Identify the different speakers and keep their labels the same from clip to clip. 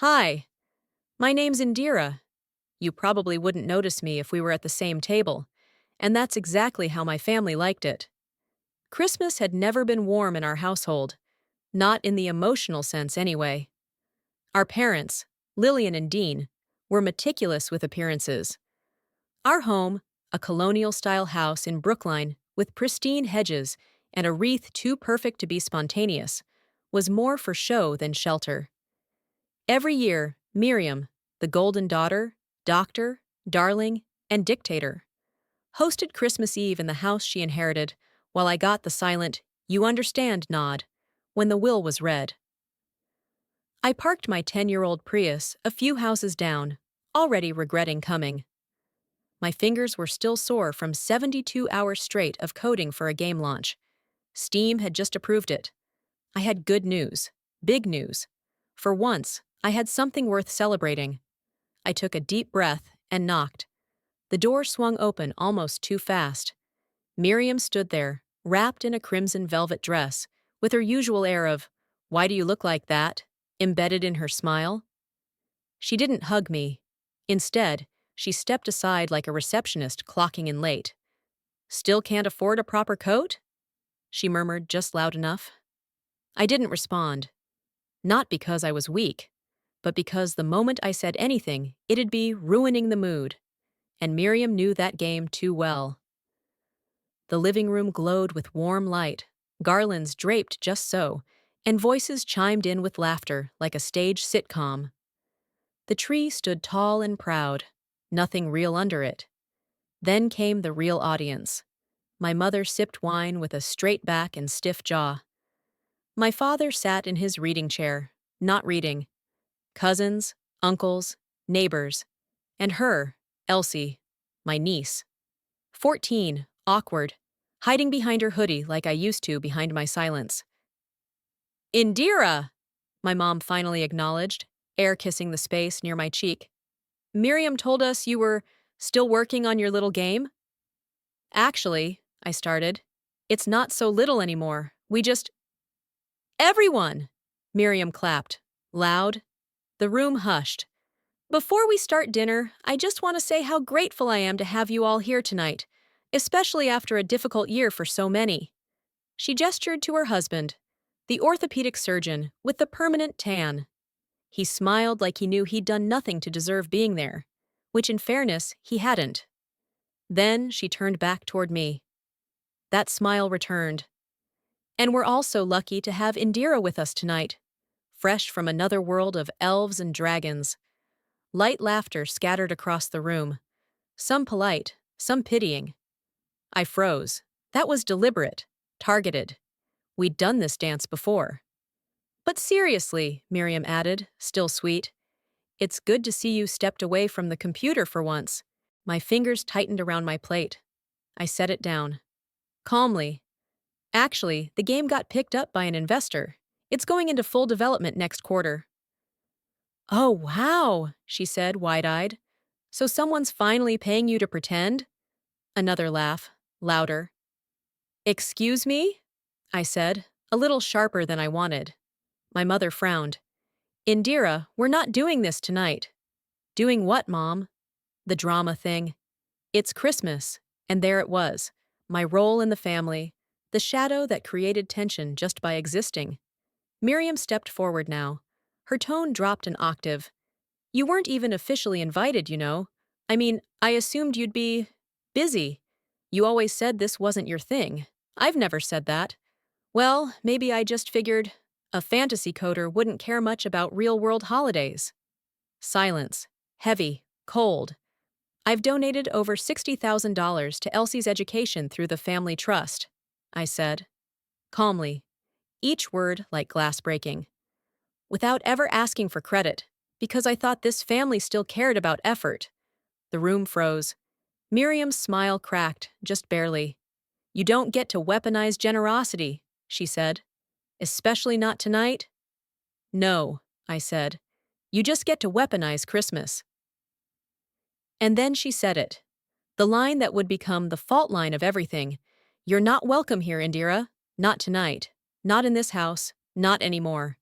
Speaker 1: Hi, my name's Indira. You probably wouldn't notice me if we were at the same table, and that's exactly how my family liked it. Christmas had never been warm in our household, not in the emotional sense anyway. Our parents, Lillian and Dean, were meticulous with appearances. Our home, a colonial-style house in Brookline with pristine hedges and a wreath too perfect to be spontaneous, was more for show than shelter. Every year, Miriam, the golden daughter, doctor, darling, and dictator, hosted Christmas Eve in the house she inherited while I got the silent, "You understand" nod when the will was read. I parked my 10-year-old Prius a few houses down, already regretting coming. My fingers were still sore from 72 hours straight of coding for a game launch. Steam had just approved it. I had good news, big news. For once, I had something worth celebrating. I took a deep breath and knocked. The door swung open almost too fast. Miriam stood there, wrapped in a crimson velvet dress, with her usual air of, "Why do you look like that?" embedded in her smile. She didn't hug me. Instead, she stepped aside like a receptionist clocking in late. "Still can't afford a proper coat?" she murmured just loud enough. I didn't respond. Not because I was weak, but because the moment I said anything, it'd be ruining the mood. And Miriam knew that game too well. The living room glowed with warm light, garlands draped just so, and voices chimed in with laughter like a stage sitcom. The tree stood tall and proud, nothing real under it. Then came the real audience. My mother sipped wine with a straight back and stiff jaw. My father sat in his reading chair, not reading. Cousins, uncles, neighbors, and her, Elsie, my niece. 14, awkward, hiding behind her hoodie like I used to behind my silence. "Indira!" my mom finally acknowledged, air kissing the space near my cheek. "Miriam told us you were still working on your little game?" "Actually," I started, "it's not so little anymore. We just—" "Everyone!" Miriam clapped, loud. The room hushed. "Before we start dinner, I just want to say how grateful I am to have you all here tonight, especially after a difficult year for so many." She gestured to her husband, the orthopedic surgeon with the permanent tan. He smiled like he knew he'd done nothing to deserve being there, which in fairness, he hadn't. Then she turned back toward me. That smile returned. "And we're also lucky to have Indira with us tonight, fresh from another world of elves and dragons." Light laughter scattered across the room, some polite, some pitying. I froze. That was deliberate, targeted. We'd done this dance before. "But seriously," Miriam added, still sweet, "it's good to see you stepped away from the computer for once." My fingers tightened around my plate. I set it down. Calmly. "Actually, the game got picked up by an investor. It's going into full development next quarter." "Oh, wow," she said, wide-eyed. "So someone's finally paying you to pretend?" Another laugh, louder. "Excuse me?" I said, a little sharper than I wanted. My mother frowned. "Indira, we're not doing this tonight." "Doing what, Mom?" "The drama thing. It's Christmas." And there it was, my role in the family, the shadow that created tension just by existing. Miriam stepped forward now. Her tone dropped an octave. "You weren't even officially invited, you know. I mean, I assumed you'd be busy. You always said this wasn't your thing." "I've never said that." "Well, maybe I just figured a fantasy coder wouldn't care much about real-world holidays." Silence. Heavy. Cold. "I've donated over $60,000 to Elsie's education through the family trust," I said, calmly, each word like glass breaking. Without ever asking for credit, because I thought this family still cared about effort. The room froze. Miriam's smile cracked, just barely. "You don't get to weaponize generosity," she said. "Especially not tonight?" "No," I said. "You just get to weaponize Christmas." And then she said it. The line that would become the fault line of everything. "You're not welcome here, Indira. Not tonight. Not in this house. Not anymore."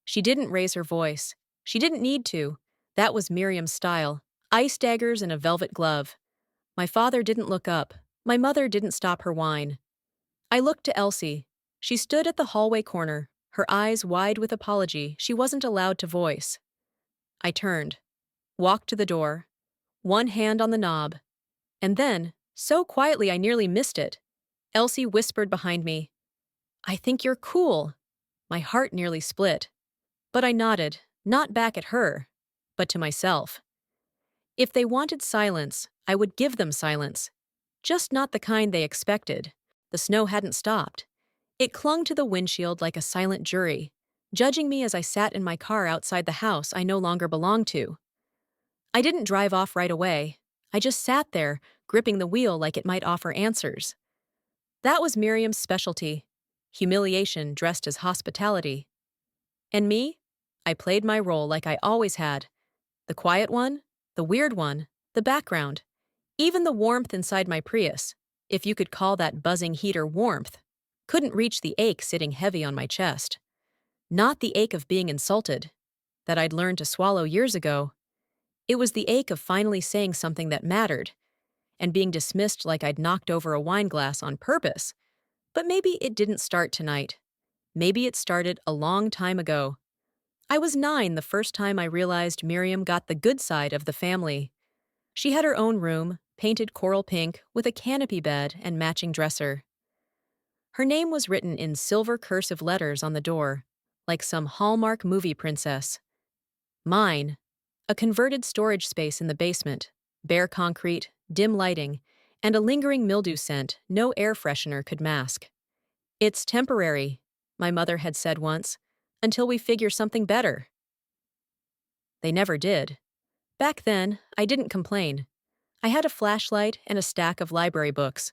Speaker 1: She didn't raise her voice. She didn't need to. That was Miriam's style. Ice daggers and a velvet glove. My father didn't look up. My mother didn't stop her whine. I looked to Elsie. She stood at the hallway corner, her eyes wide with apology she wasn't allowed to voice. I turned, walked to the door, one hand on the knob, and then, so quietly I nearly missed it, Elsie whispered behind me, "I think you're cool." My heart nearly split. But I nodded, not back at her, but to myself. If they wanted silence, I would give them silence. Just not the kind they expected. The snow hadn't stopped. It clung to the windshield like a silent jury, judging me as I sat in my car outside the house I no longer belonged to. I didn't drive off right away. I just sat there, gripping the wheel like it might offer answers. That was Miriam's specialty. Humiliation dressed as hospitality. And me? I played my role like I always had. The quiet one, the weird one, the background. Even the warmth inside my Prius, if you could call that buzzing heater warmth, couldn't reach the ache sitting heavy on my chest. Not the ache of being insulted, that I'd learned to swallow years ago. It was the ache of finally saying something that mattered, and being dismissed like I'd knocked over a wine glass on purpose. But maybe it didn't start tonight. Maybe it started a long time ago. I was 9 the first time I realized Miriam got the good side of the family. She had her own room, painted coral pink, with a canopy bed and matching dresser. Her name was written in silver cursive letters on the door, like some Hallmark movie princess. Mine, a converted storage space in the basement, bare concrete, dim lighting, and a lingering mildew scent no air freshener could mask. "It's temporary," my mother had said once, "until we figure something better." They never did. Back then, I didn't complain. I had a flashlight and a stack of library books.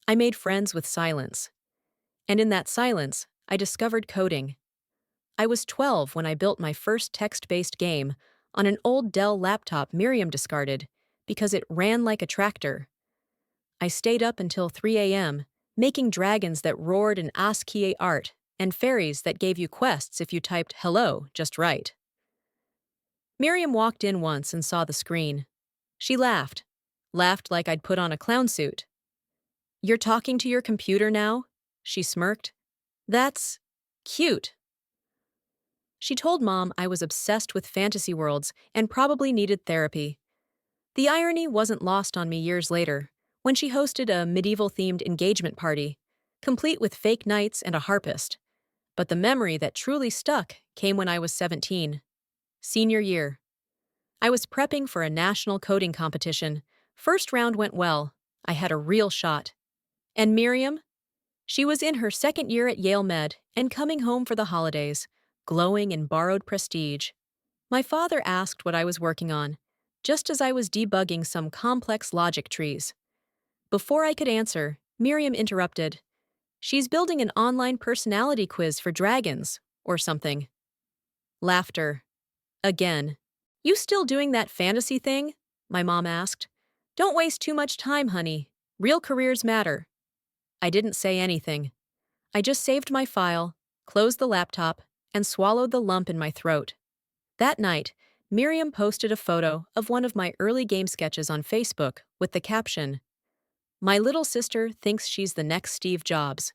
Speaker 1: I made friends with silence. And in that silence, I discovered coding. I was 12 when I built my first text-based game on an old Dell laptop Miriam discarded because it ran like a tractor. I stayed up until 3 a.m., making dragons that roared in ASCII art and fairies that gave you quests if you typed hello just right. Miriam walked in once and saw the screen. She laughed like I'd put on a clown suit. "You're talking to your computer now?" she smirked. "That's cute." She told Mom I was obsessed with fantasy worlds and probably needed therapy. The irony wasn't lost on me years later, when she hosted a medieval-themed engagement party, complete with fake knights and a harpist. But the memory that truly stuck came when I was 17. Senior year. I was prepping for a national coding competition. First round went well. I had a real shot. And Miriam? She was in her second year at Yale Med and coming home for the holidays, glowing in borrowed prestige. My father asked what I was working on, just as I was debugging some complex logic trees. Before I could answer, Miriam interrupted. "She's building an online personality quiz for dragons, or something." Laughter. Again. "You still doing that fantasy thing?" my mom asked. "Don't waste too much time, honey. Real careers matter." I didn't say anything. I just saved my file, closed the laptop, and swallowed the lump in my throat. That night, Miriam posted a photo of one of my early game sketches on Facebook with the caption, "My little sister thinks she's the next Steve Jobs."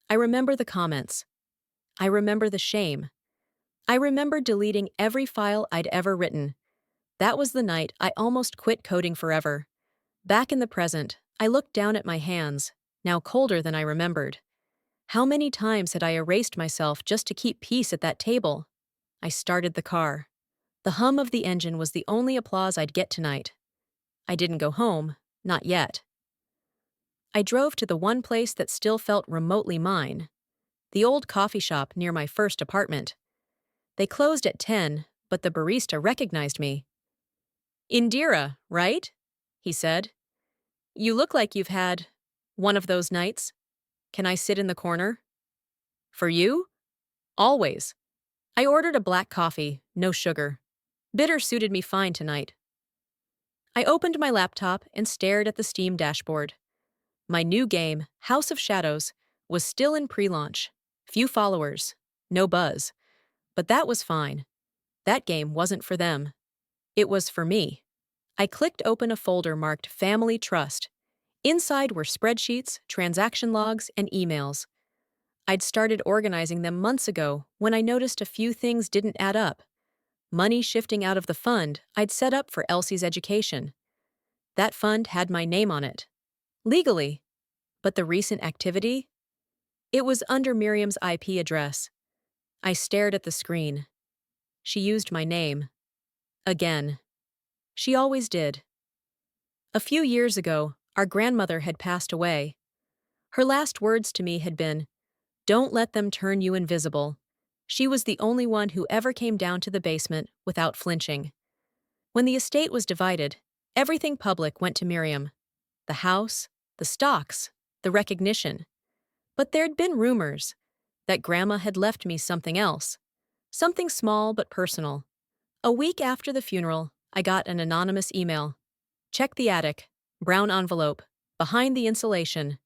Speaker 1: I remember the comments. I remember the shame. I remember deleting every file I'd ever written. That was the night I almost quit coding forever. Back in the present, I looked down at my hands, now colder than I remembered. How many times had I erased myself just to keep peace at that table? I started the car. The hum of the engine was the only applause I'd get tonight. I didn't go home, not yet. I drove to the one place that still felt remotely mine, the old coffee shop near my first apartment. They closed at 10, but the barista recognized me. "Indira, right?" he said. "You look like you've had one of those nights. Can I sit in the corner?" "For you?" "Always." I ordered a black coffee, no sugar. Bitter suited me fine tonight. I opened my laptop and stared at the Steam dashboard. My new game, House of Shadows, was still in pre-launch. Few followers, no buzz. But that was fine. That game wasn't for them. It was for me. I clicked open a folder marked Family Trust. Inside were spreadsheets, transaction logs, and emails. I'd started organizing them months ago when I noticed a few things didn't add up. Money shifting out of the fund I'd set up for Elsie's education. That fund had my name on it. Legally. But the recent activity? It was under Miriam's IP address. I stared at the screen. She used my name. Again. She always did. A few years ago, our grandmother had passed away. Her last words to me had been, "Don't let them turn you invisible." She was the only one who ever came down to the basement without flinching. When the estate was divided, everything public went to Miriam. The house, the stocks, the recognition. But there'd been rumors that Grandma had left me something else. Something small but personal. A week after the funeral, I got an anonymous email. "Check the attic. Brown envelope. Behind the insulation."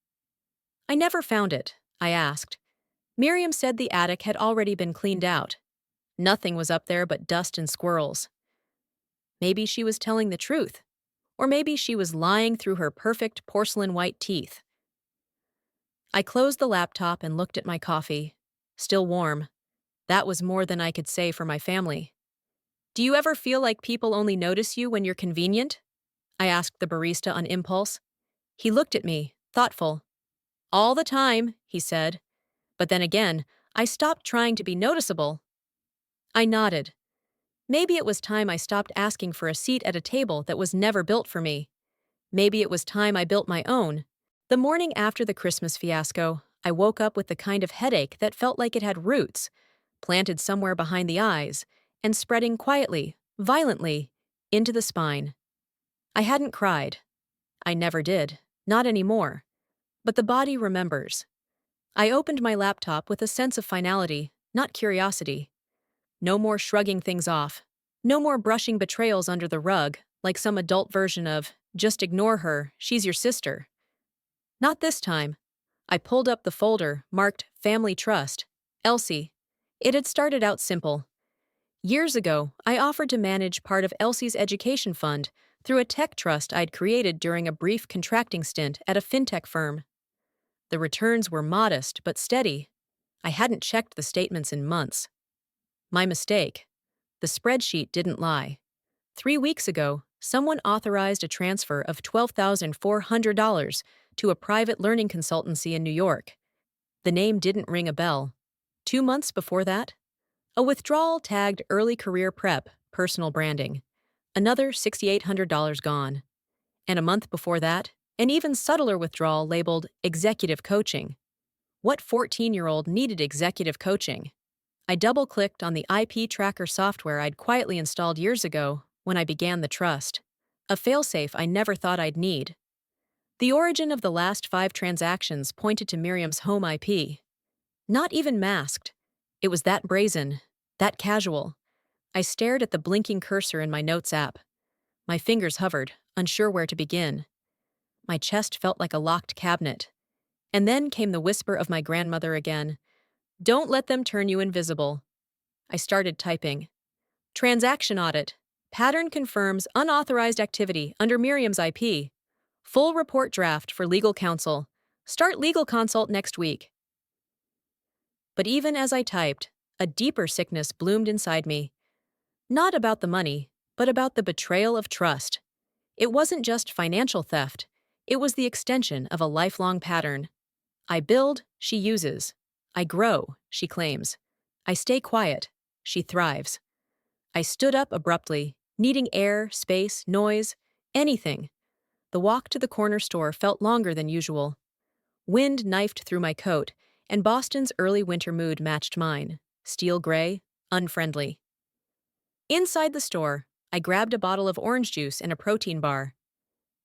Speaker 1: I never found it, I asked. Miriam said the attic had already been cleaned out. Nothing was up there but dust and squirrels. Maybe she was telling the truth. Or maybe she was lying through her perfect porcelain white teeth. I closed the laptop and looked at my coffee. Still warm. That was more than I could say for my family. "Do you ever feel like people only notice you when you're convenient?" I asked the barista on impulse. He looked at me, thoughtful. "All the time," he said. But then again, I stopped trying to be noticeable. I nodded. Maybe it was time I stopped asking for a seat at a table that was never built for me. Maybe it was time I built my own. The morning after the Christmas fiasco, I woke up with the kind of headache that felt like it had roots, planted somewhere behind the eyes, and spreading quietly, violently, into the spine. I hadn't cried. I never did, not anymore. But the body remembers. I opened my laptop with a sense of finality, not curiosity. No more shrugging things off. No more brushing betrayals under the rug, like some adult version of, "Just ignore her, she's your sister." Not this time. I pulled up the folder, marked Family Trust. Elsie. It had started out simple. Years ago, I offered to manage part of Elsie's education fund through a tech trust I'd created during a brief contracting stint at a fintech firm. The returns were modest but steady. I hadn't checked the statements in months. My mistake. The spreadsheet didn't lie. 3 weeks ago, someone authorized a transfer of $12,400 to a private learning consultancy in New York. The name didn't ring a bell. 2 months before that, a withdrawal tagged early career prep, personal branding. Another $6,800 gone. And a month before that, an even subtler withdrawal labeled executive coaching. What 14-year-old needed executive coaching? I double-clicked on the IP tracker software I'd quietly installed years ago when I began the trust. A failsafe I never thought I'd need. The origin of the last 5 transactions pointed to Miriam's home IP. Not even masked. It was that brazen, that casual. I stared at the blinking cursor in my notes app. My fingers hovered, unsure where to begin. My chest felt like a locked cabinet. And then came the whisper of my grandmother again. "Don't let them turn you invisible." I started typing. Transaction audit. Pattern confirms unauthorized activity under Miriam's IP. Full report draft for legal counsel. Start legal consult next week. But even as I typed, a deeper sickness bloomed inside me. Not about the money, but about the betrayal of trust. It wasn't just financial theft. It was the extension of a lifelong pattern. I build, she uses. I grow, she claims. I stay quiet, she thrives. I stood up abruptly, needing air, space, noise, anything. The walk to the corner store felt longer than usual. Wind knifed through my coat, and Boston's early winter mood matched mine. Steel gray, unfriendly. Inside the store, I grabbed a bottle of orange juice and a protein bar.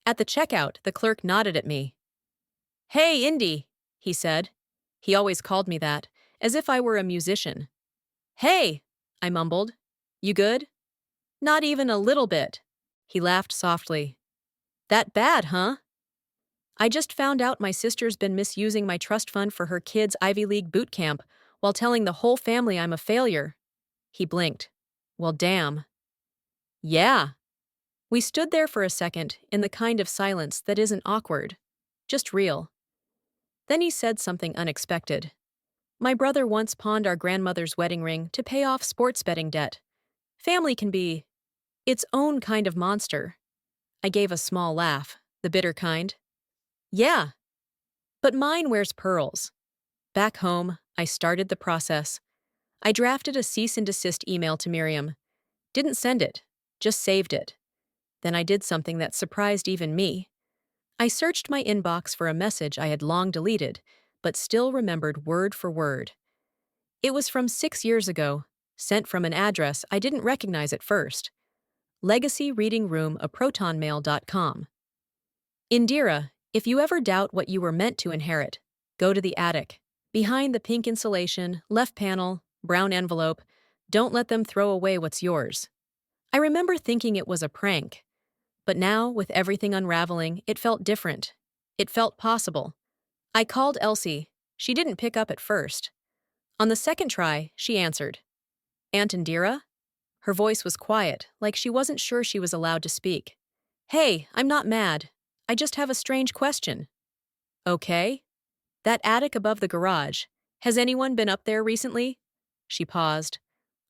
Speaker 1: At the checkout, the clerk nodded at me. "Hey, Indy," he said. He always called me that, as if I were a musician. "Hey," I mumbled. "You good?" "Not even a little bit." He laughed softly. "That bad, huh?" "I just found out my sister's been misusing my trust fund for her kids' Ivy League boot camp while telling the whole family I'm a failure." He blinked. Well, damn. Yeah. We stood there for a second in the kind of silence that isn't awkward, just real. Then he said something unexpected. My brother once pawned our grandmother's wedding ring to pay off sports betting debt. Family can be its own kind of monster. I gave a small laugh, the bitter kind. Yeah, but mine wears pearls. Back home, I started the process. I drafted a cease and desist email to Miriam. Didn't send it, just saved it. Then I did something that surprised even me. I searched my inbox for a message I had long deleted, but still remembered word for word. It was from 6 years ago, sent from an address I didn't recognize at first. Legacy Reading Room, a protonmail.com. Indira, if you ever doubt what you were meant to inherit, go to the attic. Behind the pink insulation, left panel, brown envelope, don't let them throw away what's yours. I remember thinking it was a prank. But now, with everything unraveling, it felt different. It felt possible. I called Elsie. She didn't pick up at first. On the second try, she answered. Aunt Indira? Her voice was quiet, like she wasn't sure she was allowed to speak. Hey, I'm not mad. I just have a strange question. Okay. That attic above the garage. Has anyone been up there recently? She paused.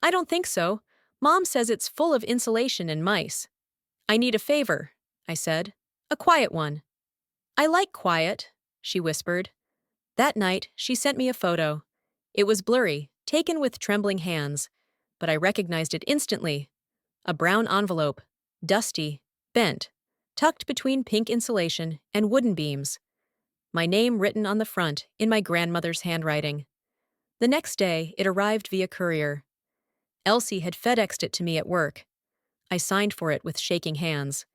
Speaker 1: I don't think so. Mom says it's full of insulation and mice. I need a favor, I said. A quiet one. I like quiet, she whispered. That night, she sent me a photo. It was blurry, taken with trembling hands, but I recognized it instantly. A brown envelope, dusty, bent, tucked between pink insulation and wooden beams. My name written on the front in my grandmother's handwriting. The next day, it arrived via courier. Elsie had FedExed it to me at work. I signed for it with shaking hands.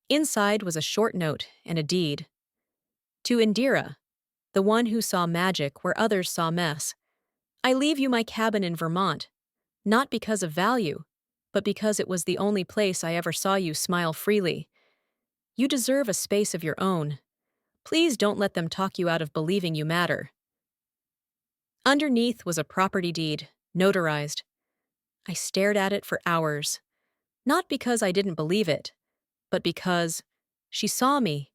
Speaker 1: Inside was a short note and a deed. To Indira, the one who saw magic where others saw mess. I leave you my cabin in Vermont, not because of value, but because it was the only place I ever saw you smile freely. You deserve a space of your own. Please don't let them talk you out of believing you matter. Underneath was a property deed, notarized. I stared at it for hours. Not because I didn't believe it, but because she saw me.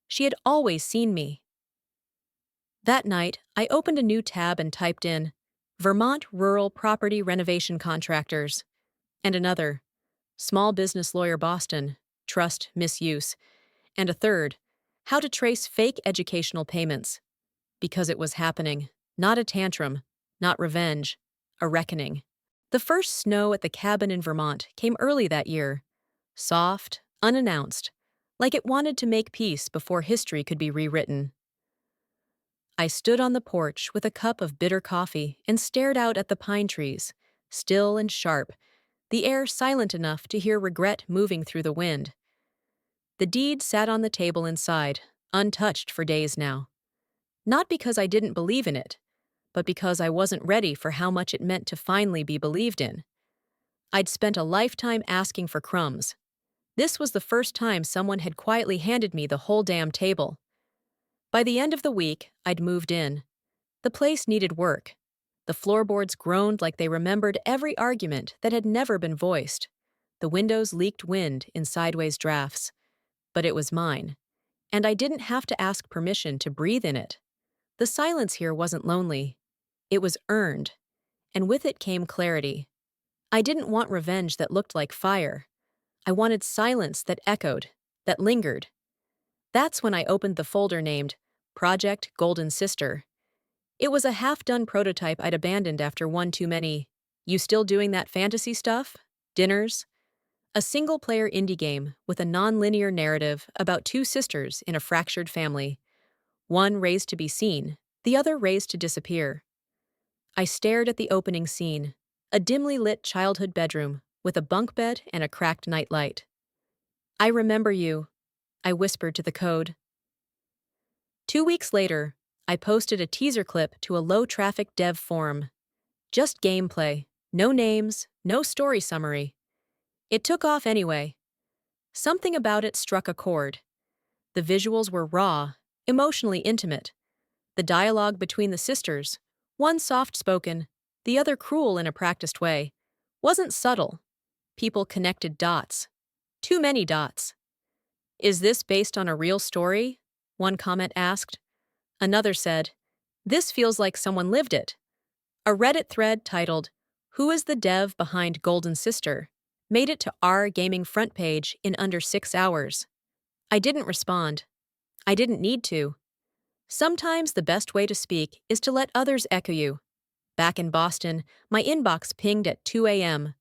Speaker 1: She had always seen me. That night, I opened a new tab and typed in Vermont Rural Property Renovation Contractors, and another, Small Business Lawyer Boston, Trust Misuse, and a third, How to Trace Fake Educational Payments. Because it was happening, not a tantrum, not revenge, a reckoning. The first snow at the cabin in Vermont came early that year, soft, unannounced, like it wanted to make peace before history could be rewritten. I stood on the porch with a cup of bitter coffee and stared out at the pine trees, still and sharp, the air silent enough to hear regret moving through the wind. The deed sat on the table inside, untouched for days now. Not because I didn't believe in it, but because I wasn't ready for how much it meant to finally be believed in. I'd spent a lifetime asking for crumbs. This was the first time someone had quietly handed me the whole damn table. By the end of the week, I'd moved in. The place needed work. The floorboards groaned like they remembered every argument that had never been voiced. The windows leaked wind in sideways drafts. But it was mine, and I didn't have to ask permission to breathe in it. The silence here wasn't lonely. It was earned, and with it came clarity. I didn't want revenge that looked like fire. I wanted silence that echoed, that lingered. That's when I opened the folder named Project Golden Sister. It was a half-done prototype I'd abandoned after one too many "You still doing that fantasy stuff?" dinners. A single-player indie game with a non-linear narrative about two sisters in a fractured family. One raised to be seen, the other raised to disappear. I stared at the opening scene, a dimly lit childhood bedroom with a bunk bed and a cracked nightlight. I remember you, I whispered to the code. 2 weeks later, I posted a teaser clip to a low-traffic dev forum. Just gameplay, no names, no story summary. It took off anyway. Something about it struck a chord. The visuals were raw, emotionally intimate. The dialogue between the sisters, one soft-spoken, the other cruel in a practiced way, wasn't subtle, People connected dots. Too many dots. Is this based on a real story? One comment asked. Another said, this feels like someone lived it. A Reddit thread titled, Who is the dev behind Golden Sister? Made it to our gaming front page in under 6 hours. I didn't respond. I didn't need to. Sometimes the best way to speak is to let others echo you. Back in Boston, my inbox pinged at 2 a.m.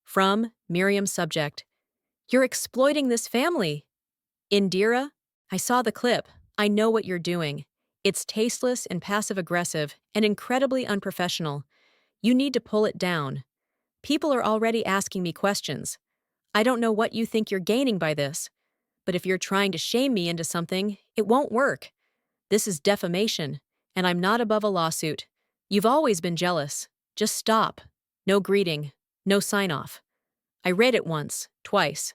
Speaker 1: From Miriam Subject. You're exploiting this family. Indira, I saw the clip. I know what you're doing. It's tasteless and passive-aggressive and incredibly unprofessional. You need to pull it down. People are already asking me questions. I don't know what you think you're gaining by this, but if you're trying to shame me into something, it won't work. This is defamation, and I'm not above a lawsuit. You've always been jealous. Just stop. No greeting. No sign-off. I read it once, twice.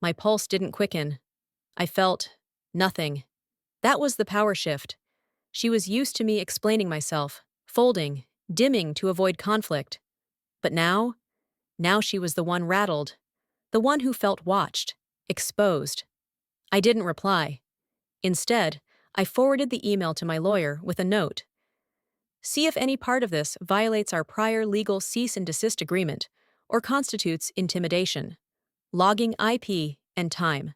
Speaker 1: My pulse didn't quicken. I felt nothing. That was the power shift. She was used to me explaining myself, folding, dimming to avoid conflict. But now she was the one rattled, the one who felt watched, exposed. I didn't reply. Instead, I forwarded the email to my lawyer with a note. See if any part of this violates our prior legal cease and desist agreement or constitutes intimidation. Logging IP and time.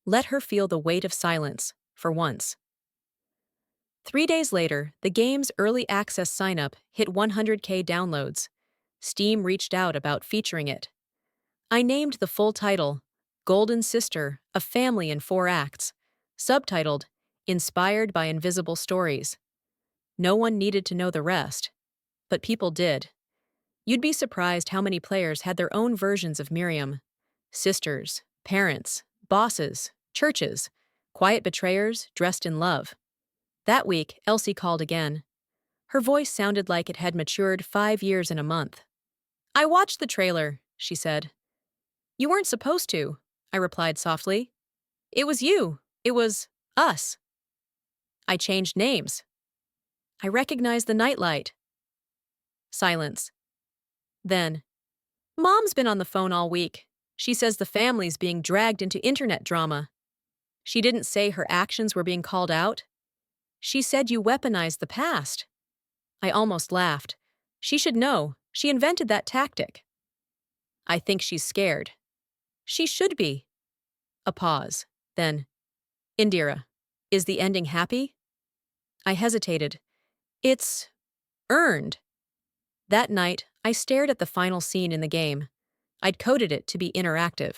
Speaker 1: Let her feel the weight of silence, for once. 3 days later, the game's early access sign-up hit 100K downloads. Steam reached out about featuring it. I named the full title, Golden Sister, A Family in 4 Acts, subtitled, Inspired by Invisible Stories. No one needed to know the rest, but people did. You'd be surprised how many players had their own versions of Miriam. Sisters, parents, bosses, churches, quiet betrayers dressed in love. That week, Elsie called again. Her voice sounded like it had matured 5 years in a month. I watched the trailer, she said. You weren't supposed to, I replied softly. It was you. It was us. I changed names. I recognized the nightlight. Silence. Then, Mom's been on the phone all week. She says the family's being dragged into internet drama. She didn't say her actions were being called out. She said you weaponized the past. I almost laughed. She should know. She invented that tactic. I think she's scared. She should be. A pause. Then, Indira, is the ending happy? I hesitated. It's earned. That night, I stared at the final scene in the game. I'd coded it to be interactive.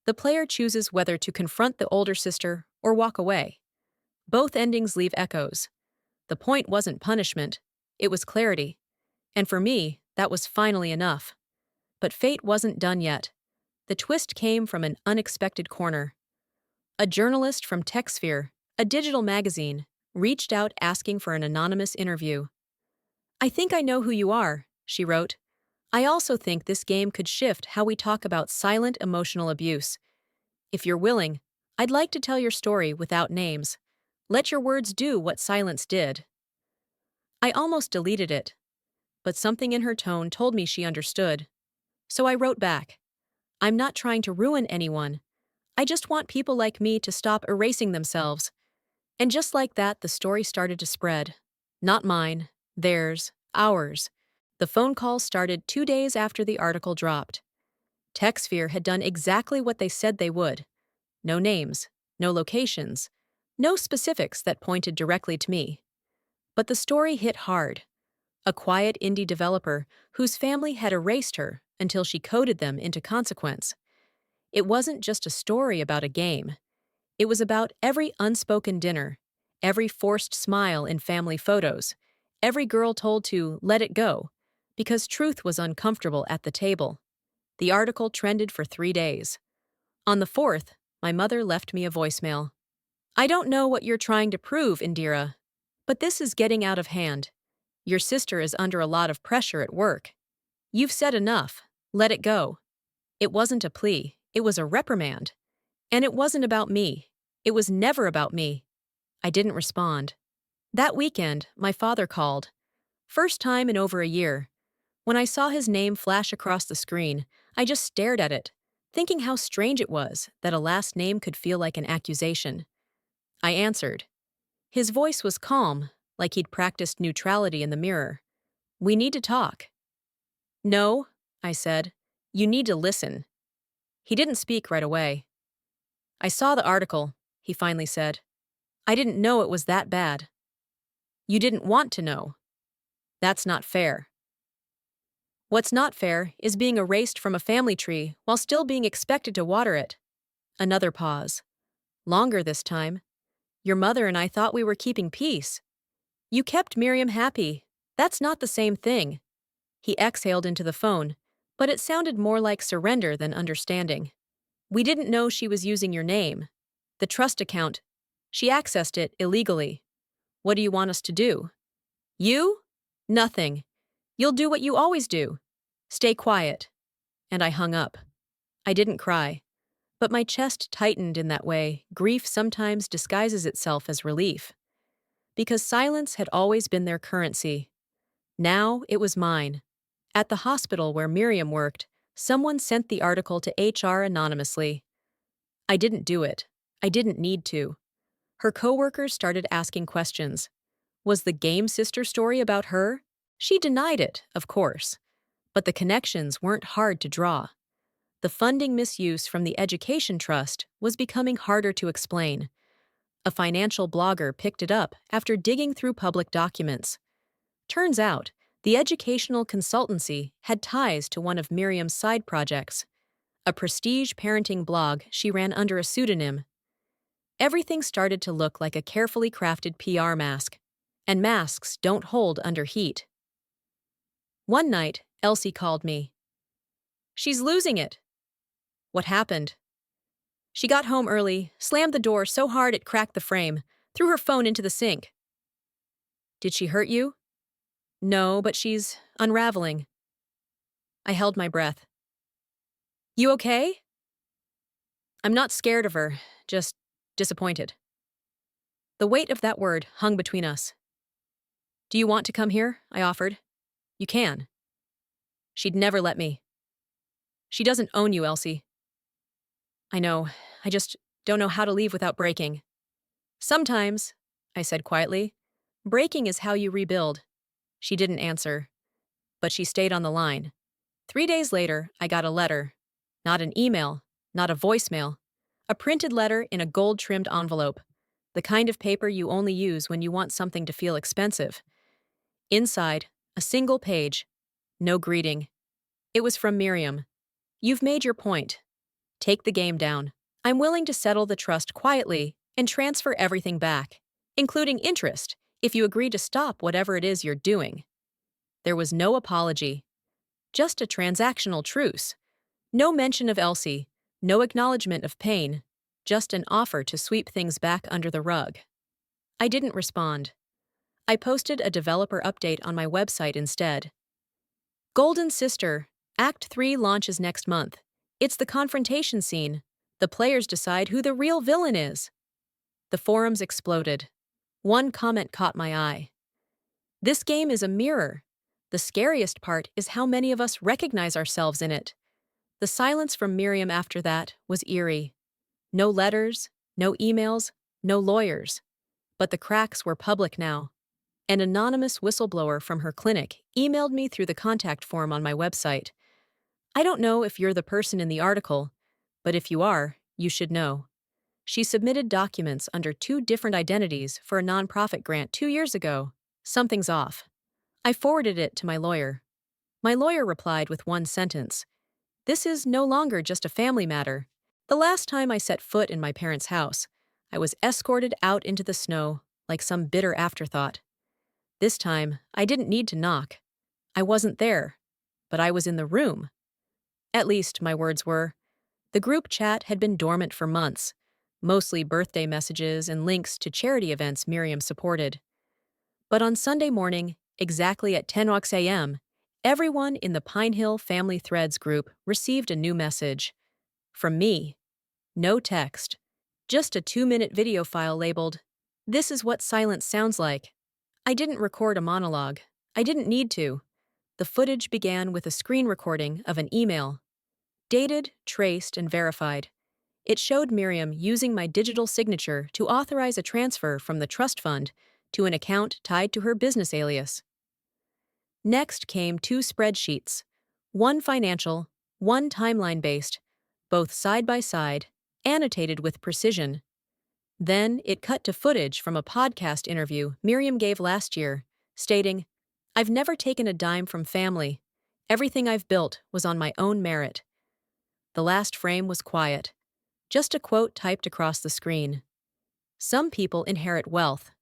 Speaker 1: The player chooses whether to confront the older sister or walk away. Both endings leave echoes. The point wasn't punishment, it was clarity. And for me, that was finally enough. But fate wasn't done yet. The twist came from an unexpected corner. A journalist from TechSphere, a digital magazine, reached out asking for an anonymous interview. I think I know who you are, she wrote. I also think this game could shift how we talk about silent emotional abuse. If you're willing, I'd like to tell your story without names. Let your words do what silence did. I almost deleted it, but something in her tone told me she understood. So I wrote back. I'm not trying to ruin anyone. I just want people like me to stop erasing themselves. And just like that, the story started to spread. Not mine, theirs, ours. The phone calls started 2 days after the article dropped. TechSphere had done exactly what they said they would. No names, no locations, no specifics that pointed directly to me. But the story hit hard. A quiet indie developer whose family had erased her until she coded them into consequence. It wasn't just a story about a game. It was about every unspoken dinner, every forced smile in family photos, every girl told to let it go, because truth was uncomfortable at the table. The article trended for 3 days. On the 4th, my mother left me a voicemail. I don't know what you're trying to prove, Indira, but this is getting out of hand. Your sister is under a lot of pressure at work. You've said enough. Let it go. It wasn't a plea. It was a reprimand. And it wasn't about me. It was never about me. I didn't respond. That weekend, my father called. First time in over a year. When I saw his name flash across the screen, I just stared at it, thinking how strange it was that a last name could feel like an accusation. I answered. His voice was calm, like he'd practiced neutrality in the mirror. We need to talk. No, I said. You need to listen. He didn't speak right away. I saw the article, he finally said. I didn't know it was that bad. You didn't want to know. That's not fair. What's not fair is being erased from a family tree while still being expected to water it. Another pause. Longer this time. Your mother and I thought we were keeping peace. You kept Miriam happy. That's not the same thing. He exhaled into the phone, but it sounded more like surrender than understanding. We didn't know she was using your name. The trust account. She accessed it illegally. What do you want us to do? You? Nothing. You'll do what you always do. Stay quiet. And I hung up. I didn't cry. But my chest tightened in that way grief sometimes disguises itself as relief. Because silence had always been their currency. Now it was mine. At the hospital where Miriam worked, someone sent the article to HR anonymously. I didn't do it. I didn't need to. Her coworkers started asking questions. Was the game sister story about her? She denied it, of course. But the connections weren't hard to draw. The funding misuse from the Education Trust was becoming harder to explain. A financial blogger picked it up after digging through public documents. Turns out, the educational consultancy had ties to one of Miriam's side projects, a prestige parenting blog she ran under a pseudonym. Everything started to look like a carefully crafted PR mask, and masks don't hold under heat. One night, Elsie called me. She's losing it. What happened? She got home early, slammed the door so hard it cracked the frame, threw her phone into the sink. Did she hurt you? No, but she's unraveling. I held my breath. You okay? I'm not scared of her, just disappointed. The weight of that word hung between us. Do you want to come here? I offered. You can. She'd never let me. She doesn't own you, Elsie. I know. I just don't know how to leave without breaking. Sometimes, I said quietly, breaking is how you rebuild. She didn't answer, but she stayed on the line. 3 days later, I got a letter. Not an email, not a voicemail. A printed letter in a gold-trimmed envelope. The kind of paper you only use when you want something to feel expensive. Inside, a single page. No greeting. It was from Miriam. You've made your point. Take the game down. I'm willing to settle the trust quietly and transfer everything back, including interest, if you agree to stop whatever it is you're doing. There was no apology. Just a transactional truce. No mention of Elsie, no acknowledgement of pain, just an offer to sweep things back under the rug. I didn't respond. I posted a developer update on my website instead. Golden Sister, Act 3 launches next month. It's the confrontation scene. The players decide who the real villain is. The forums exploded. One comment caught my eye. This game is a mirror. The scariest part is how many of us recognize ourselves in it. The silence from Miriam after that was eerie. No letters, no emails, no lawyers. But the cracks were public now. An anonymous whistleblower from her clinic emailed me through the contact form on my website. I don't know if you're the person in the article, but if you are, you should know. She submitted documents under 2 different identities for a nonprofit grant 2 years ago. Something's off. I forwarded it to my lawyer. My lawyer replied with one sentence. This is no longer just a family matter. The last time I set foot in my parents' house, I was escorted out into the snow like some bitter afterthought. This time, I didn't need to knock. I wasn't there, but I was in the room. At least, my words were. The group chat had been dormant for months, mostly birthday messages and links to charity events Miriam supported. But on Sunday morning, exactly at 10 a.m., everyone in the Pine Hill Family Threads group received a new message. From me. No text. Just a 2-minute video file labeled, "This is what silence sounds like." I didn't record a monologue. I didn't need to. The footage began with a screen recording of an email. Dated, traced, and verified. It showed Miriam using my digital signature to authorize a transfer from the trust fund to an account tied to her business alias. Next came two spreadsheets, one financial, one timeline-based, both side by side, annotated with precision. Then it cut to footage from a podcast interview Miriam gave last year, stating, "I've never taken a dime from family. Everything I've built was on my own merit." The last frame was quiet, just a quote typed across the screen. Some people inherit wealth,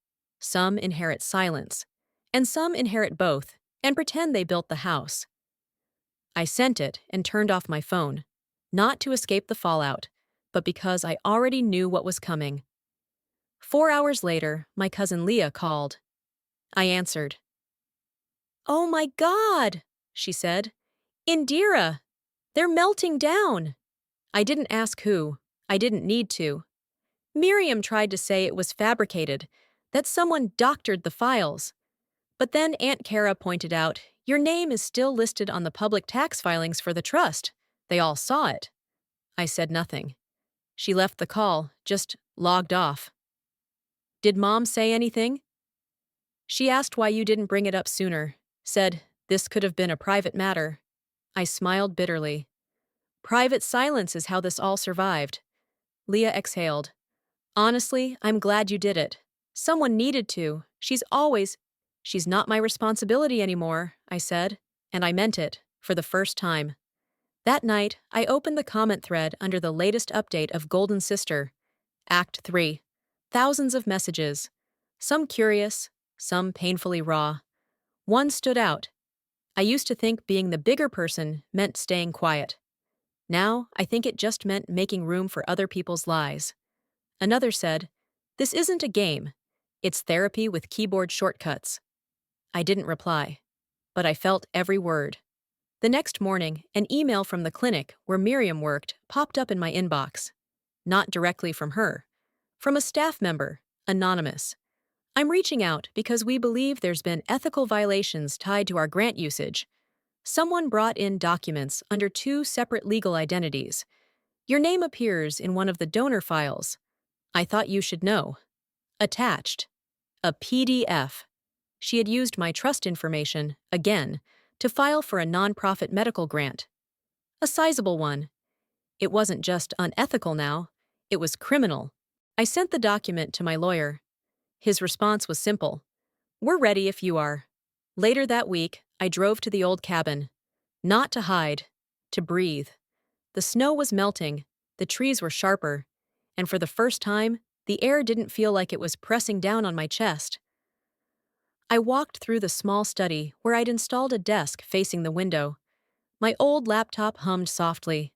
Speaker 1: some inherit silence, and some inherit both and pretend they built the house. I sent it and turned off my phone, not to escape the fallout, but because I already knew what was coming. 4 hours later, my cousin Leah called. I answered. "Oh my God," she said. "Indira, they're melting down." I didn't ask who. I didn't need to. Miriam tried to say it was fabricated, that someone doctored the files. But then Aunt Kara pointed out, "Your name is still listed on the public tax filings for the trust. They all saw it." I said nothing. She left the call, just logged off. "Did Mom say anything?" "She asked why you didn't bring it up sooner. Said this could have been a private matter." I smiled bitterly. "Private silence is how this all survived." Leah exhaled. "Honestly, I'm glad you did it. Someone needed to. She's not my responsibility anymore," I said, and I meant it, for the first time. That night, I opened the comment thread under the latest update of Golden Sister, Act 3. Thousands of messages. Some curious, some painfully raw. One stood out. "I used to think being the bigger person meant staying quiet. Now, I think it just meant making room for other people's lies." Another said, "This isn't a game. It's therapy with keyboard shortcuts." I didn't reply, but I felt every word. The next morning, an email from the clinic where Miriam worked popped up in my inbox. Not directly from her. From a staff member, anonymous. "I'm reaching out because we believe there's been ethical violations tied to our grant usage. Someone brought in documents under two separate legal identities. Your name appears in one of the donor files. I thought you should know." Attached. A PDF. She had used my trust information, again, to file for a nonprofit medical grant. A sizable one. It wasn't just unethical now, it was criminal. I sent the document to my lawyer. His response was simple. "We're ready if you are." Later that week, I drove to the old cabin. Not to hide, to breathe. The snow was melting, the trees were sharper, and for the first time, the air didn't feel like it was pressing down on my chest. I walked through the small study where I'd installed a desk facing the window. My old laptop hummed softly.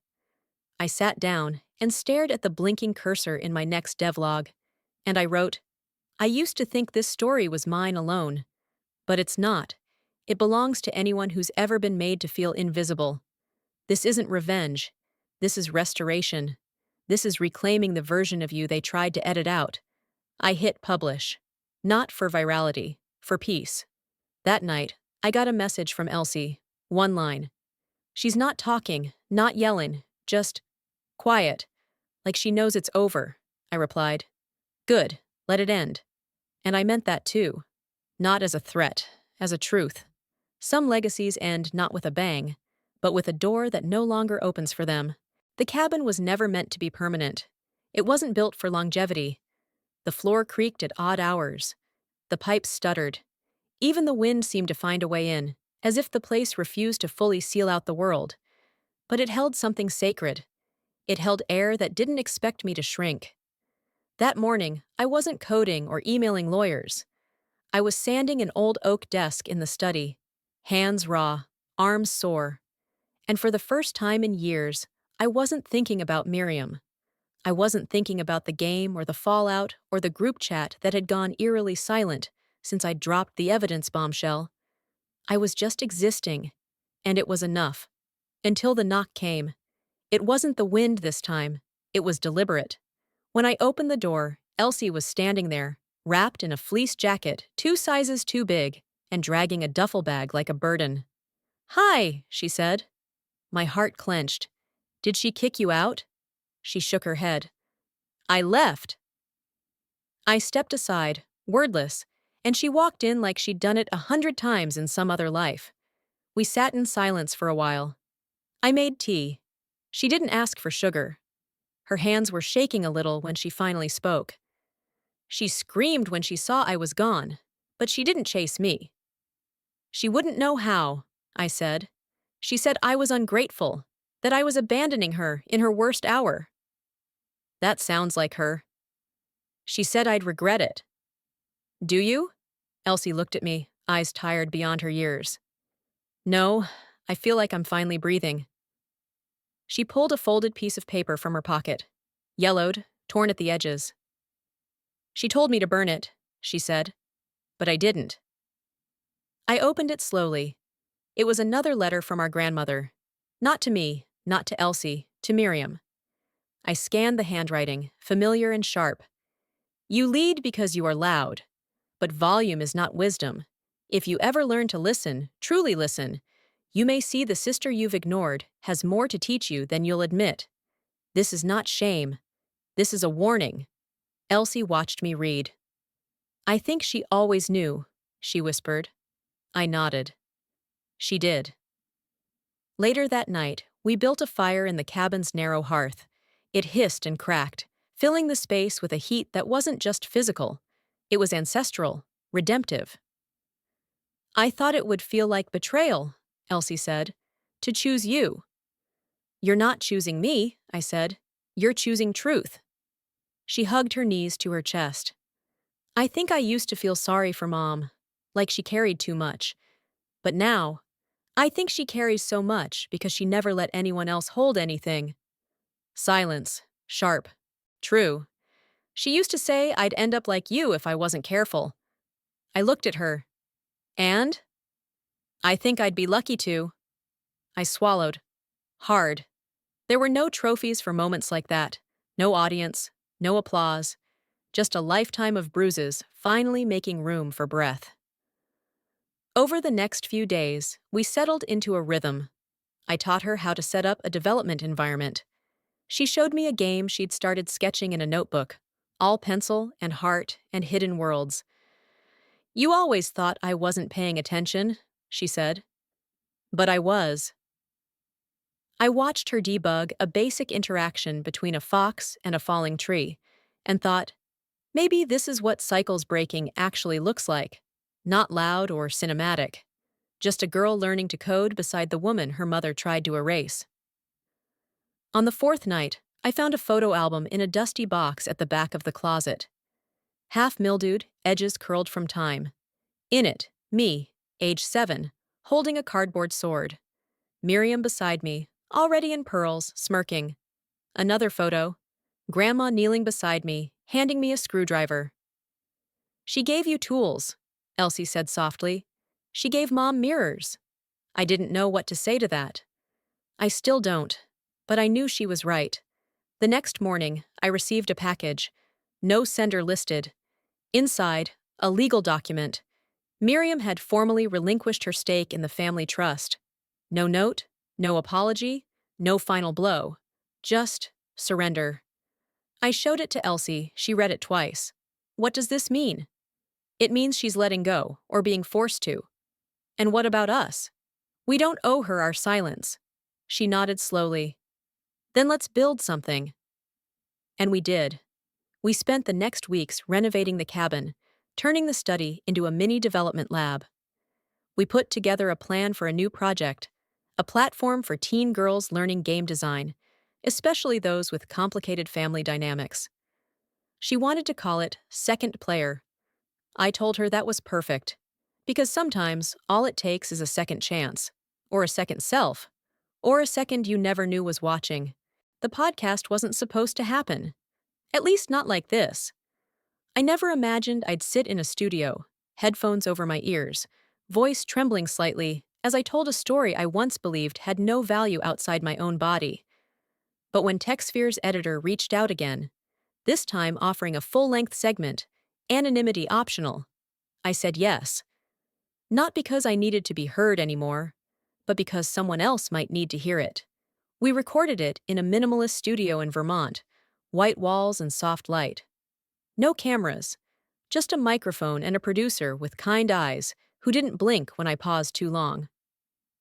Speaker 1: I sat down and stared at the blinking cursor in my next devlog, and I wrote, "I used to think this story was mine alone. But it's not. It belongs to anyone who's ever been made to feel invisible. This isn't revenge. This is restoration. This is reclaiming the version of you they tried to edit out." I hit publish. Not for virality, for peace. That night, I got a message from Elsie. One line. She's not talking, not yelling, just quiet, like she knows it's over, I replied. "Good, let it end." And I meant that too. Not as a threat, as a truth. Some legacies end not with a bang, but with a door that no longer opens for them. The cabin was never meant to be permanent. It wasn't built for longevity. The floor creaked at odd hours. The pipes stuttered. Even the wind seemed to find a way in, as if the place refused to fully seal out the world. But it held something sacred. It held air that didn't expect me to shrink. That morning, I wasn't coding or emailing lawyers. I was sanding an old oak desk in the study, hands raw, arms sore. And for the first time in years, I wasn't thinking about Miriam. I wasn't thinking about the game or the fallout or the group chat that had gone eerily silent since I'd dropped the evidence bombshell. I was just existing, and it was enough. Until the knock came. It wasn't the wind this time. It was deliberate. When I opened the door, Elsie was standing there, wrapped in a fleece jacket 2 sizes too big, and dragging a duffel bag like a burden. "Hi," she said. My heart clenched. Did she kick you out? She shook her head. I left. I stepped aside, wordless, and she walked in like she'd done it 100 times in some other life. We sat in silence for a while. I made tea. She didn't ask for sugar. Her hands were shaking a little when she finally spoke. She screamed when she saw I was gone, but she didn't chase me. She wouldn't know how, I said. She said I was ungrateful, that I was abandoning her in her worst hour. That sounds like her. She said I'd regret it. Do you? Elsie looked at me, eyes tired beyond her years. No, I feel like I'm finally breathing. She pulled a folded piece of paper from her pocket, yellowed, torn at the edges. She told me to burn it, she said, but I didn't. I opened it slowly. It was another letter from our grandmother. Not to me, not to Elsie, to Miriam. I scanned the handwriting, familiar and sharp. You lead because you are loud, but volume is not wisdom. If you ever learn to listen, truly listen, you may see the sister you've ignored has more to teach you than you'll admit. This is not shame. This is a warning. Elsie watched me read. I think she always knew, she whispered. I nodded. She did. Later that night, we built a fire in the cabin's narrow hearth. It hissed and cracked, filling the space with a heat that wasn't just physical. It was ancestral, redemptive. I thought it would feel like betrayal, Elsie said, to choose you. You're not choosing me, I said. You're choosing truth. She hugged her knees to her chest. I think I used to feel sorry for Mom, like she carried too much. But now, I think she carries so much because she never let anyone else hold anything. Silence, sharp, true. She used to say I'd end up like you if I wasn't careful. I looked at her. And? I think I'd be lucky to. I swallowed. Hard. There were no trophies for moments like that. No audience, no applause. Just a lifetime of bruises finally making room for breath. Over the next few days, we settled into a rhythm. I taught her how to set up a development environment. She showed me a game she'd started sketching in a notebook, all pencil and heart and hidden worlds. You always thought I wasn't paying attention, she said. But I was. I watched her debug a basic interaction between a fox and a falling tree, and thought, maybe this is what cycles breaking actually looks like. Not loud or cinematic. Just a girl learning to code beside the woman her mother tried to erase. On the fourth night, I found a photo album in a dusty box at the back of the closet. Half mildewed, edges curled from time. In it, me, age 7, holding a cardboard sword. Miriam beside me, already in pearls, smirking. Another photo. Grandma kneeling beside me, handing me a screwdriver. She gave you tools, Elsie said softly. She gave Mom mirrors. I didn't know what to say to that. I still don't, but I knew she was right. The next morning, I received a package. No sender listed. Inside, a legal document. Miriam had formally relinquished her stake in the family trust. No note, no apology, no final blow. Just surrender. I showed it to Elsie. She read it twice. What does this mean? It means she's letting go, or being forced to. And what about us? We don't owe her our silence. She nodded slowly. Then let's build something. And we did. We spent the next weeks renovating the cabin, turning the study into a mini development lab. We put together a plan for a new project, a platform for teen girls learning game design, especially those with complicated family dynamics. She wanted to call it Second Player. I told her that was perfect, because sometimes all it takes is a second chance, or a second self, or a second you never knew was watching. The podcast wasn't supposed to happen, at least not like this. I never imagined I'd sit in a studio, headphones over my ears, voice trembling slightly as I told a story I once believed had no value outside my own body. But when TechSphere's editor reached out again, this time offering a full-length segment, anonymity optional, I said yes. Not because I needed to be heard anymore, but because someone else might need to hear it. We recorded it in a minimalist studio in Vermont, white walls and soft light. No cameras, just a microphone and a producer with kind eyes who didn't blink when I paused too long.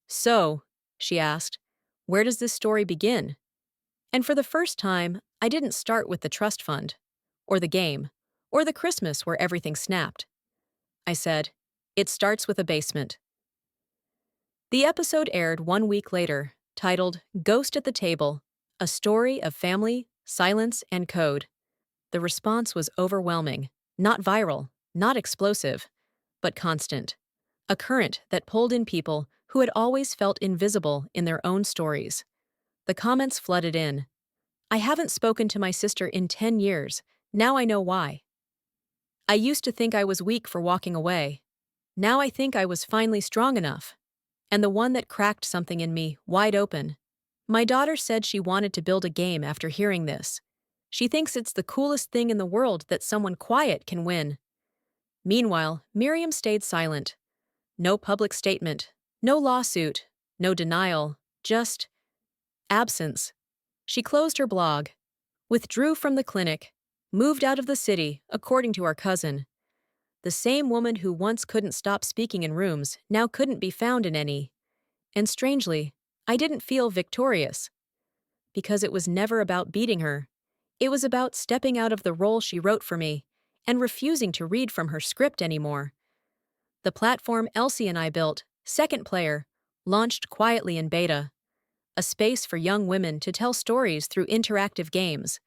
Speaker 1: So, she asked, where does this story begin? And for the first time, I didn't start with the trust fund, or the game, or the Christmas where everything snapped. I said, it starts with a basement. The episode aired 1 week later, titled Ghost at the Table, a story of family, silence, and code. The response was overwhelming, not viral, not explosive, but constant. A current that pulled in people who had always felt invisible in their own stories. The comments flooded in. I haven't spoken to my sister in 10 years. Now I know why. I used to think I was weak for walking away. Now I think I was finally strong enough. And the one that cracked something in me wide open. My daughter said she wanted to build a game after hearing this. She thinks it's the coolest thing in the world that someone quiet can win. Meanwhile, Miriam stayed silent. No public statement, no lawsuit, no denial, just absence. She closed her blog, withdrew from the clinic, moved out of the city, according to our cousin. The same woman who once couldn't stop speaking in rooms now couldn't be found in any. And strangely, I didn't feel victorious. Because it was never about beating her. It was about stepping out of the role she wrote for me and refusing to read from her script anymore. The platform Elsie and I built, Second Player, launched quietly in beta. A space for young women to tell stories through interactive games.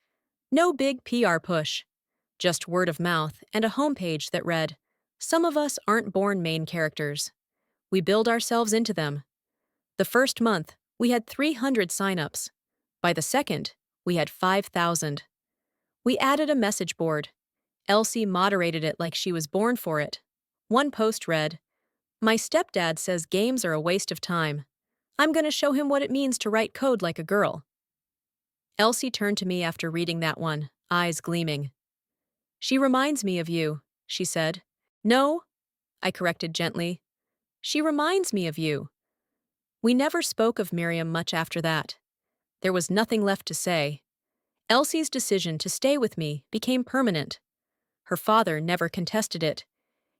Speaker 1: No big PR push. Just word of mouth and a homepage that read, "Some of us aren't born main characters. We build ourselves into them." The first month, we had 300 signups. By the second, we had 5,000. We added a message board. Elsie moderated it like she was born for it. One post read, "My stepdad says games are a waste of time. I'm going to show him what it means to write code like a girl." Elsie turned to me after reading that one, eyes gleaming. "She reminds me of you," she said. "No," I corrected gently. "She reminds me of you." We never spoke of Miriam much after that. There was nothing left to say. Elsie's decision to stay with me became permanent. Her father never contested it.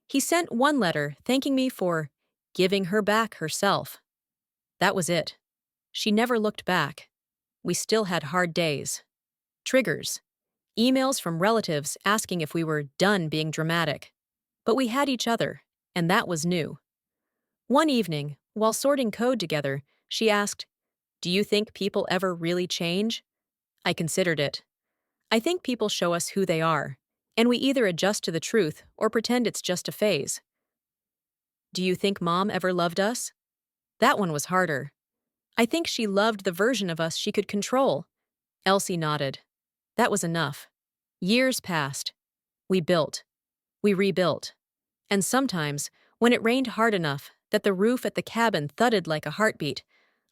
Speaker 1: He sent one letter thanking me for giving her back herself. That was it. She never looked back. We still had hard days. Triggers. Emails from relatives asking if we were done being dramatic. But we had each other, and that was new. One evening, while sorting code together, she asked, "Do you think people ever really change?" I considered it. I think people show us who they are, and we either adjust to the truth or pretend it's just a phase. "Do you think Mom ever loved us?" That one was harder. "I think she loved the version of us she could control." Elsie nodded. That was enough. Years passed. We built. We rebuilt. And sometimes, when it rained hard enough that the roof at the cabin thudded like a heartbeat,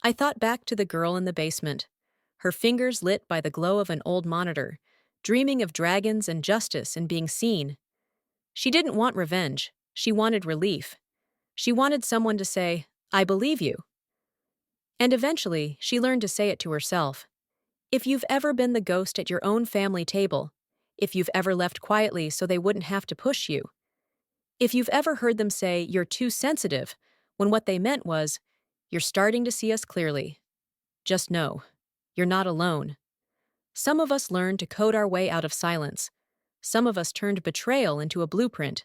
Speaker 1: I thought back to the girl in the basement, her fingers lit by the glow of an old monitor, dreaming of dragons and justice and being seen. She didn't want revenge. She wanted relief. She wanted someone to say, "I believe you." And eventually, she learned to say it to herself. If you've ever been the ghost at your own family table, if you've ever left quietly so they wouldn't have to push you, if you've ever heard them say you're too sensitive when what they meant was, "You're starting to see us clearly," just know, you're not alone. Some of us learned to code our way out of silence. Some of us turned betrayal into a blueprint.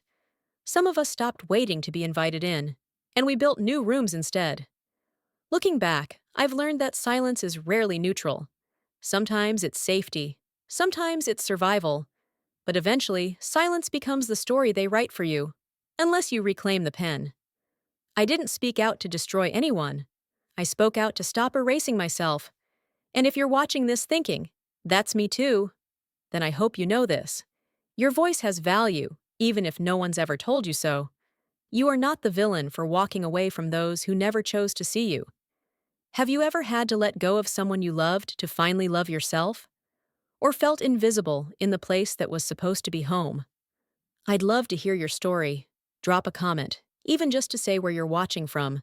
Speaker 1: Some of us stopped waiting to be invited in, and we built new rooms instead. Looking back, I've learned that silence is rarely neutral. Sometimes it's safety, sometimes it's survival, but eventually, silence becomes the story they write for you, unless you reclaim the pen. I didn't speak out to destroy anyone. I spoke out to stop erasing myself. And if you're watching this thinking, "That's me too," then I hope you know this. Your voice has value, even if no one's ever told you so. You are not the villain for walking away from those who never chose to see you. Have you ever had to let go of someone you loved to finally love yourself? Or felt invisible in the place that was supposed to be home? I'd love to hear your story. Drop a comment, even just to say where you're watching from.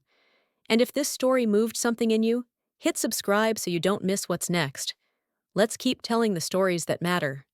Speaker 1: And if this story moved something in you, Hit subscribe so you don't miss what's next. Let's keep telling the stories that matter.